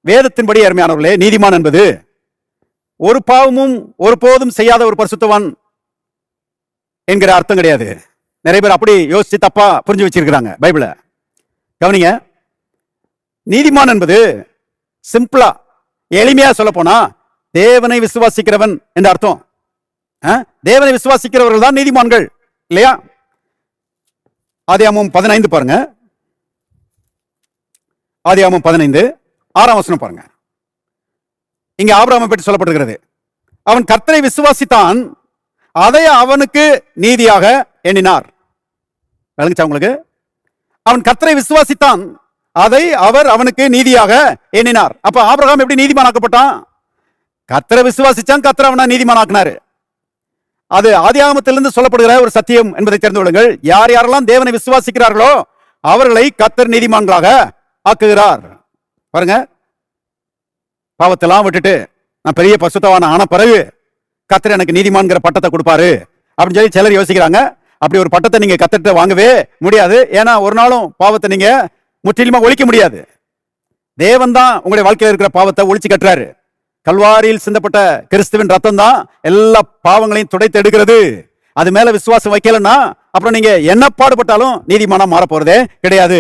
வேதத்தின்படி அருமையானவர்களே, நீதிமான் என்பது ஒரு பாவமும் ஒருபோதும் செய்யாத ஒரு பரிசுத்தவான் என்கிற அர்த்தம் கிடையாது. நிறைய பேர் அப்படி யோசிச்சு தப்பா புரிஞ்சு வச்சிருக்கிறாங்க பைபிள. கவனிங்க, நீதிமான் என்பது சிம்பிளா எளிமையா சொல்ல போனா தேவனை விசுவாசிக்கிறவன் என்ற அர்த்தம். தேவனை விசுவாசிக்கிறவர்கள் தான் நீதிமான்கள், இல்லையா? ஆதியாகமம் 15 பாருங்க. ஆதியாகமம் 15 6ஆம் வசனம் பாருங்க. இங்க ஆபிரகாமை பற்றி சொல்லப்பட்டிருக்கிறது. அவன் கர்த்தரை விசுவாசித்தான், அதை அவனுக்கு நீதியாக எண்ணினார். விளங்குச்சா உங்களுக்கு? அவன் கர்த்தரை விசுவாசித்தான், அதை அவர் அவனுக்கு நீதியாக எண்ணினார். அப்ப ஆபிரகாம் எப்படி நீதிமானாக்கப்பட்டான்? கர்த்தரை விசுவாசிச்சான், கர்த்தர் அவனை நீதிமானாக்கினாரு. அது ஆதியாகமத்திலிருந்து சொல்லப்படுகிற ஒரு சத்தியம் என்பதை தெரிந்து கொள்ளுங்கள். யார் யாரெல்லாம் தேவனை விசுவாசிக்கிறார்களோ அவர்களை கர்த்தர் நீதிமான்களாக ஆக்குகிறார். பாருங்க, பாவத்தெல்லாம் விட்டுட்டு நான் பெரிய பரிசுத்தவான் ஆன பிறகு கர்த்தர் எனக்கு நீதிமான்கிற பட்டத்தை கொடுப்பாரு அப்படின்னு சொல்லி சிலர் யோசிக்கிறாங்க. அப்படி ஒரு பட்டத்தை நீங்க கர்த்தர்ட்ட வாங்கவே முடியாது. ஏன்னா ஒரு நாளும் பாவத்தை நீங்க முற்றிலுமா ஒழிக்க முடியாது. தேவன் தான் உங்களுடைய வாழ்க்கையில் இருக்கிற பாவத்தை ஒழிச்சு கட்டுறாரு. கல்வாரியில் சிந்தப்பட்ட கிறிஸ்துவின் ரத்தம் தான் எல்லா பாவங்களையும் துடைத்து எடுக்கிறது. அது மேல விசுவாசம் வைக்கலன்னா அப்புறம் நீங்க என்ன பாடுபட்டாலும் நீதிமானா மாற போறதே கிடையாது.